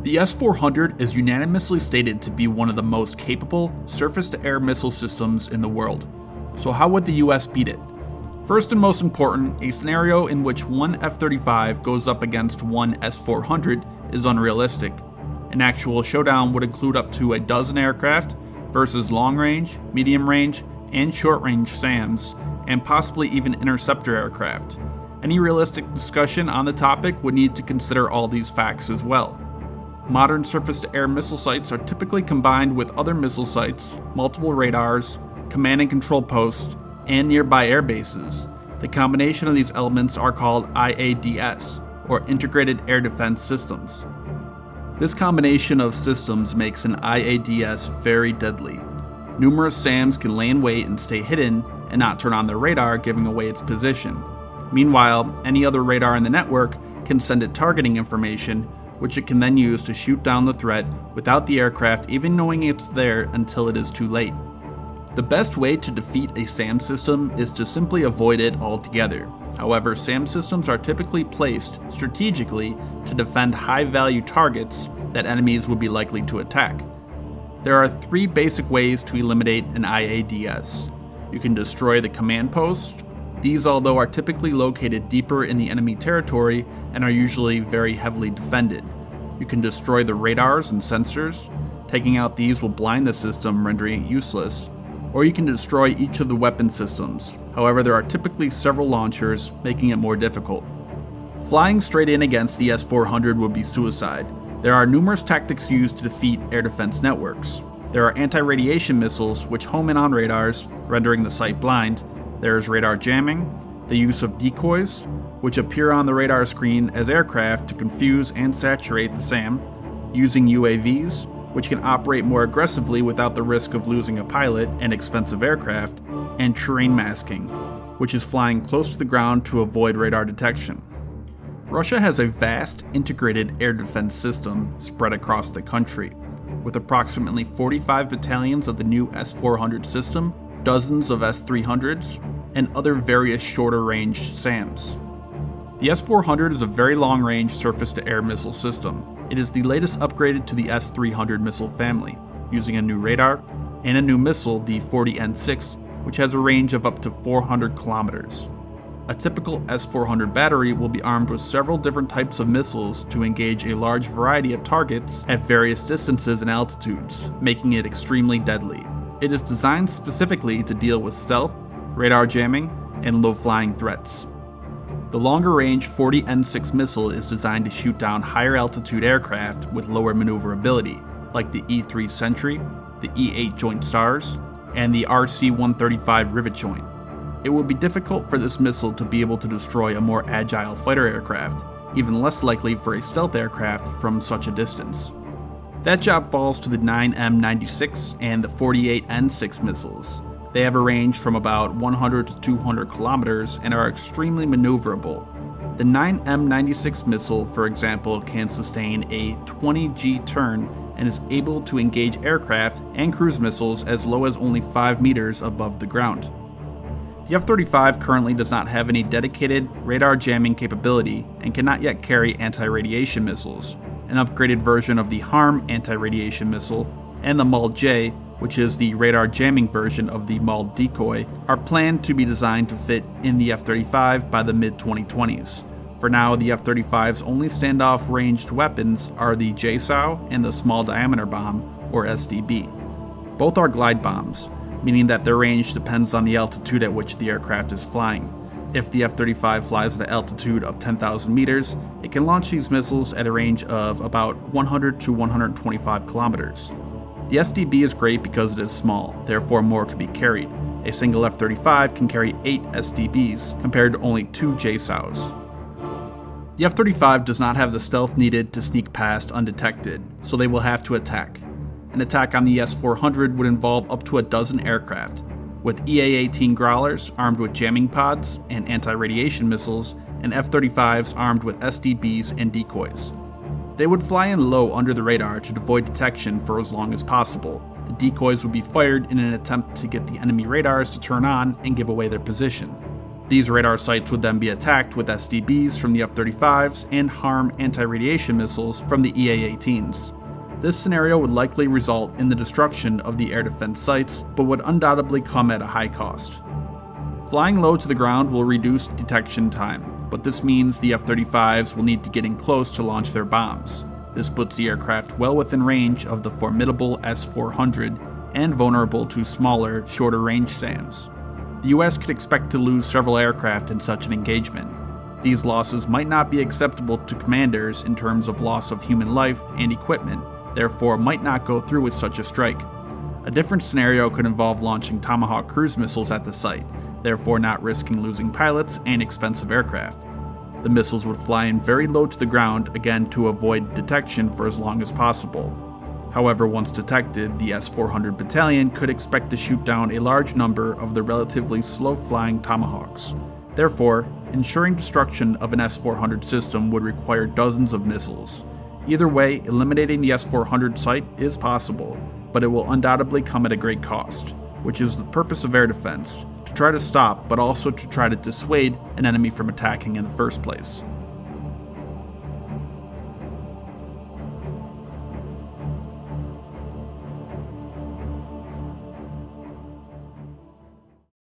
The S-400 is unanimously stated to be one of the most capable surface-to-air missile systems in the world. So how would the US beat it? First and most important, a scenario in which one F-35 goes up against one S-400 is unrealistic. An actual showdown would include up to a dozen aircraft versus long-range, medium-range, and short-range SAMs, and possibly even interceptor aircraft. Any realistic discussion on the topic would need to consider all these facts as well. Modern surface-to-air missile sites are typically combined with other missile sites, multiple radars, command and control posts, and nearby air bases. The combination of these elements are called IADS, or Integrated Air Defense Systems. This combination of systems makes an IADS very deadly. Numerous SAMs can lay in wait and stay hidden and not turn on their radar, giving away its position. Meanwhile, any other radar in the network can send it targeting information, which it can then use to shoot down the threat without the aircraft even knowing it's there until it is too late. The best way to defeat a SAM system is to simply avoid it altogether. However, SAM systems are typically placed strategically to defend high-value targets that enemies would be likely to attack. There are three basic ways to eliminate an IADS. You can destroy the command post. These, although are typically located deeper in the enemy territory and are usually very heavily defended. You can destroy the radars and sensors. Taking out these will blind the system, rendering it useless. Or you can destroy each of the weapon systems. However, there are typically several launchers, making it more difficult. Flying straight in against the S-400 would be suicide. There are numerous tactics used to defeat air defense networks. There are anti-radiation missiles which home in on radars, rendering the sight blind. There is radar jamming, the use of decoys, which appear on the radar screen as aircraft to confuse and saturate the SAM, using UAVs, which can operate more aggressively without the risk of losing a pilot and expensive aircraft, and terrain masking, which is flying close to the ground to avoid radar detection. Russia has a vast integrated air defense system spread across the country, with approximately 45 battalions of the new S-400 system, dozens of S-300s, and other various shorter-range SAMs. The S-400 is a very long-range surface-to-air missile system. It is the latest upgraded to the S-300 missile family, using a new radar and a new missile, the 40N6, which has a range of up to 400 kilometers. A typical S-400 battery will be armed with several different types of missiles to engage a large variety of targets at various distances and altitudes, making it extremely deadly. It is designed specifically to deal with stealth, radar jamming, and low-flying threats. The longer-range 40N6 missile is designed to shoot down higher-altitude aircraft with lower maneuverability, like the E-3 Sentry, the E-8 Joint Stars, and the RC-135 Rivet Joint. It would be difficult for this missile to be able to destroy a more agile fighter aircraft, even less likely for a stealth aircraft from such a distance. That job falls to the 9M96 and the 48N6 missiles. They have a range from about 100 to 200 kilometers and are extremely maneuverable. The 9M96 missile, for example, can sustain a 20G turn and is able to engage aircraft and cruise missiles as low as only 5 meters above the ground. The F-35 currently does not have any dedicated radar jamming capability and cannot yet carry anti-radiation missiles. An upgraded version of the HARM anti-radiation missile and the MALD-J, which is the radar jamming version of the MALD decoy, are planned to be designed to fit in the F-35 by the mid-2020s. For now, the F-35's only standoff ranged weapons are the JSOW and the Small Diameter Bomb, or SDB. Both are glide bombs, meaning that their range depends on the altitude at which the aircraft is flying. If the F-35 flies at an altitude of 10,000 meters, it can launch these missiles at a range of about 100 to 125 kilometers. The SDB is great because it is small, therefore more can be carried. A single F-35 can carry 8 SDBs, compared to only 2 JSOWs. The F-35 does not have the stealth needed to sneak past undetected, so they will have to attack. An attack on the S-400 would involve up to a dozen aircraft, with EA-18 Growlers armed with jamming pods and anti-radiation missiles, and F-35s armed with SDBs and decoys. They would fly in low under the radar to avoid detection for as long as possible. The decoys would be fired in an attempt to get the enemy radars to turn on and give away their position. These radar sites would then be attacked with SDBs from the F-35s and HARM anti-radiation missiles from the EA-18s. This scenario would likely result in the destruction of the air defense sites, but would undoubtedly come at a high cost. Flying low to the ground will reduce detection time, but this means the F-35s will need to get in close to launch their bombs. This puts the aircraft well within range of the formidable S-400 and vulnerable to smaller, shorter range SAMs. The US could expect to lose several aircraft in such an engagement. These losses might not be acceptable to commanders in terms of loss of human life and equipment, therefore might not go through with such a strike. A different scenario could involve launching Tomahawk cruise missiles at the site, therefore not risking losing pilots and expensive aircraft. The missiles would fly in very low to the ground, again to avoid detection for as long as possible. However, once detected, the S-400 battalion could expect to shoot down a large number of the relatively slow-flying Tomahawks. Therefore, ensuring destruction of an S-400 system would require dozens of missiles. Either way, eliminating the S-400 site is possible, but it will undoubtedly come at a great cost, which is the purpose of air defense, to try to stop but also to try to dissuade an enemy from attacking in the first place.